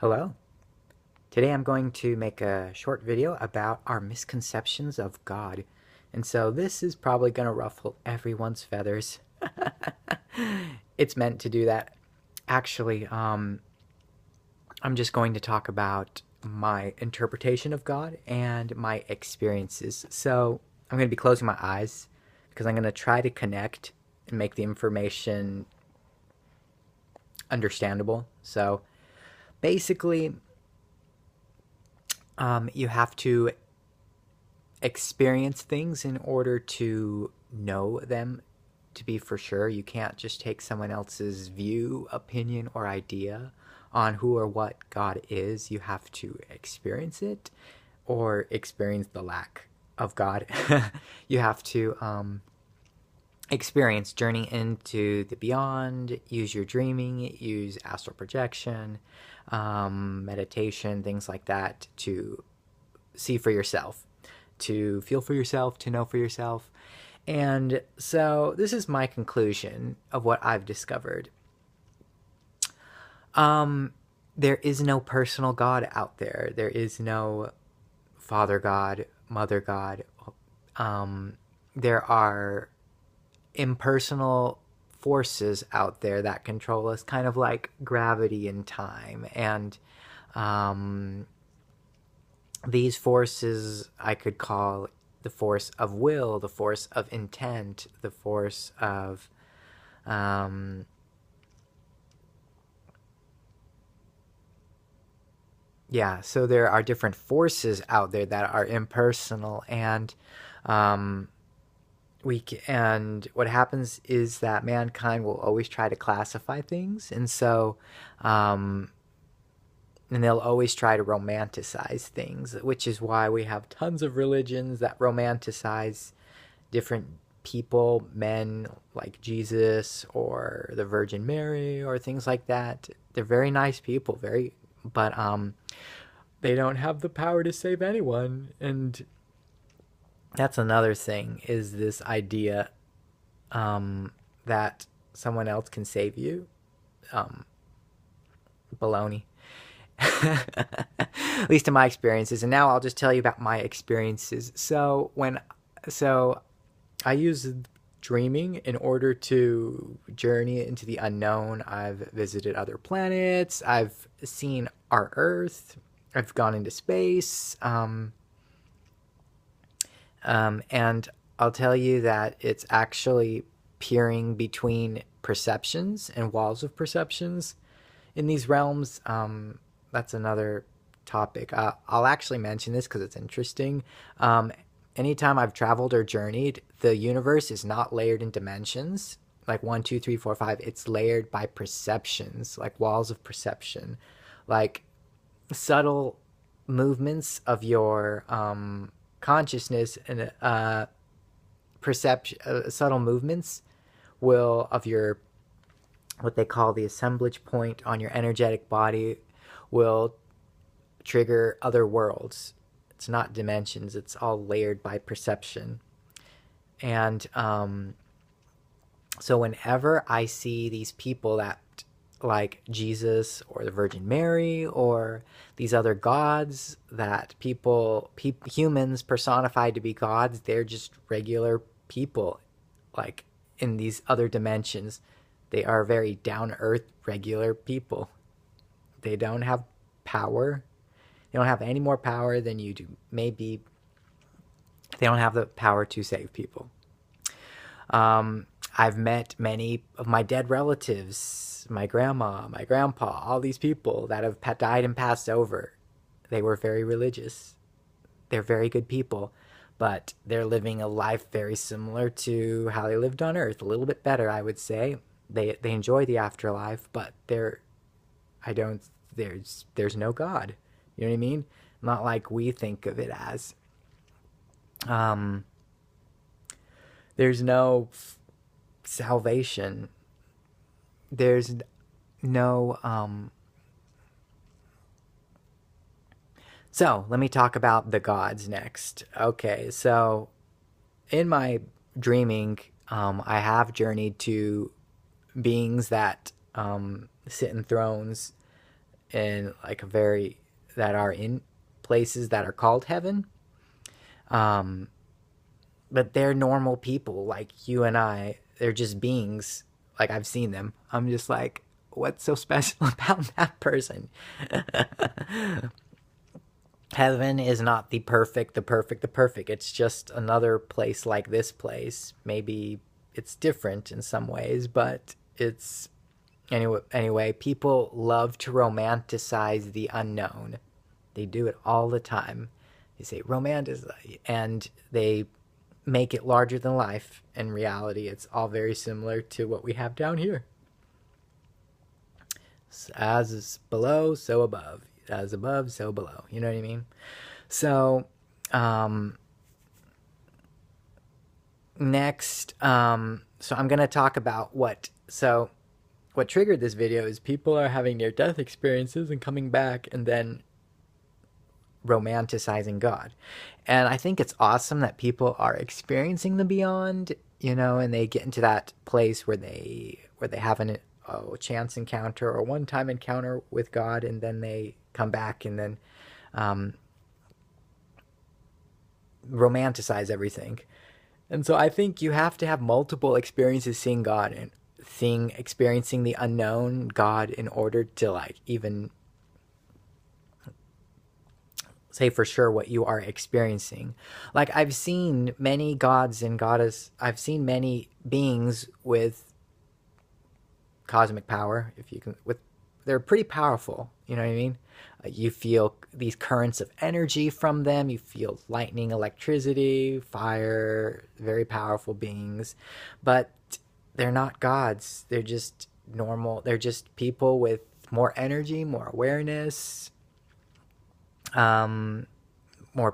Hello. Today I'm going to make a short video about our misconceptions of God. And so this is probably going to ruffle everyone's feathers. It's meant to do that. Actually, I'm just going to talk about my interpretation of God and my experiences. So I'm going to be closing my eyes because I'm going to try to connect and make the information understandable. So basically, you have to experience things in order to know them to be for sure. You can't just take someone else's view, opinion, or idea on who or what God is. You have to experience it or experience the lack of God. You have to experience, journey into the beyond, use your dreaming, use astral projection, meditation, things like that to see for yourself, to feel for yourself, to know for yourself. And so this is my conclusion of what I've discovered. There is no personal God out there. There is no Father God, Mother God. There are impersonal forces out there that control us, kind of like gravity and time. And these forces I could call the force of will, the force of intent, the force of yeah, so there are different forces out there that are impersonal, and and what happens is that mankind will always try to classify things, and so and they'll always try to romanticize things, which is why we have tons of religions that romanticize different people, men like Jesus or the Virgin Mary or things like that. They're very nice people, but they don't have the power to save anyone. And that's another thing, is this idea that someone else can save you. Baloney. At least in my experiences. And now I'll just tell you about my experiences. So I use dreaming in order to journey into the unknown. I've visited other planets. I've seen our Earth. I've gone into space. And I'll tell you that it's actually peering between perceptions and walls of perceptions in these realms. That's another topic. I'll actually mention this because it's interesting. Anytime I've traveled or journeyed, the universe is not layered in dimensions, like 1, 2, 3, 4, 5. It's layered by perceptions, like walls of perception, like subtle movements of your consciousness and perception, subtle movements will of your, what they call the assemblage point on your energetic body, will trigger other worlds. It's not dimensions. It's all layered by perception. And so whenever I see these people that, like Jesus or the Virgin Mary or these other gods that humans personified to be gods, they're just regular people, like in these other dimensions. They are very down-to-earth, regular people. They don't have power. They don't have any more power than you do. Maybe they don't have the power to save people. I've met many of my dead relatives, my grandma, my grandpa, all these people that have died and passed over. They were very religious. They're very good people, but they're living a life very similar to how they lived on Earth. A little bit better, I would say. They enjoy the afterlife, but there's no God. You know what I mean? Not like we think of it as. There's no salvation. There's no So let me talk about the gods next. Okay, so in my dreaming, I have journeyed to beings that sit in thrones in like a very that are in places that are called heaven. Um, but they're normal people like you and I. They're just beings. Like I've seen them. I'm just like, what's so special about that person? Heaven is not the perfect, the perfect, the perfect. It's just another place like this place. Maybe it's different in some ways, but it's anyway, people love to romanticize the unknown. They do it all the time. They say romanticize, and they make it larger than life. In reality, it's all very similar to what we have down here. As is below, so above. As above, so below. You know what I mean? So, next, so I'm going to talk about what triggered this video is people are having near-death experiences and coming back and then romanticizing God. And I think it's awesome that people are experiencing the beyond, and they get into that place where they have a chance encounter or one-time encounter with God, and then they come back and then romanticize everything. And so I think you have to have multiple experiences seeing God and experiencing the unknown God in order to like even say for sure what you are experiencing. Like I've seen many gods and goddess. I've seen many beings with cosmic power, if you can, they're pretty powerful. You know what I mean? You feel these currents of energy from them. You feel lightning, electricity, fire, very powerful beings. But they're not gods. They're just normal. They're just people with more energy, more awareness, more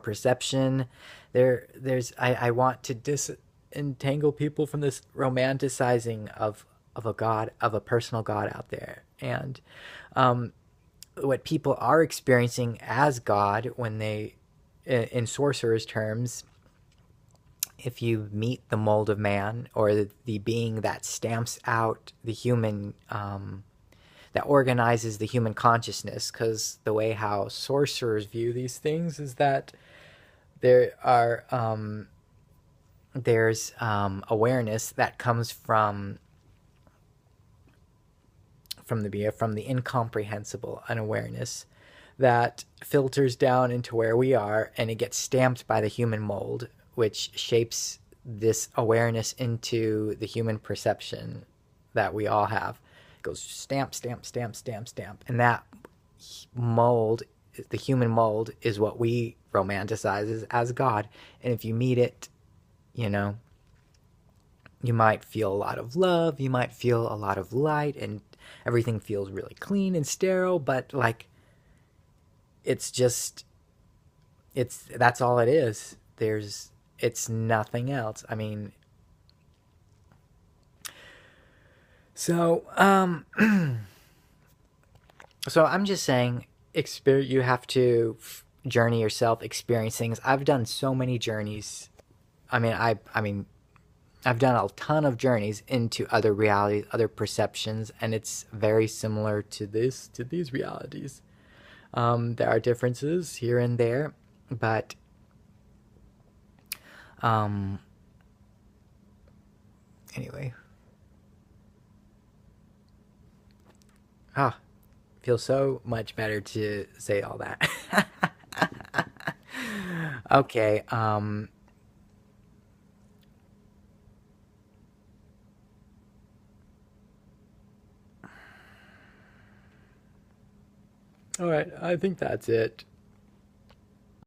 perception. I want to disentangle people from this romanticizing of a god, of a personal God out there. And what people are experiencing as God when they, in sorcerer's terms, if you meet the mold of man, or the being that stamps out the human, that organizes the human consciousness, because the way how sorcerers view these things is that there's awareness that comes from the incomprehensible, an awareness that filters down into where we are, and it gets stamped by the human mold, which shapes this awareness into the human perception that we all have. It goes stamp, stamp, stamp, stamp, stamp. And that mold, the human mold, is what we romanticize as God. And if you meet it, you might feel a lot of love, you might feel a lot of light, and everything feels really clean and sterile, but like that's all it is. It's nothing else. I mean, so so I'm just saying, you have to journey yourself, experience things. I've done so many journeys. I mean, I've done a ton of journeys into other realities, other perceptions, and it's very similar to these realities. There are differences here and there, but anyway. Feels so much better to say all that. Okay, all right, I think that's it.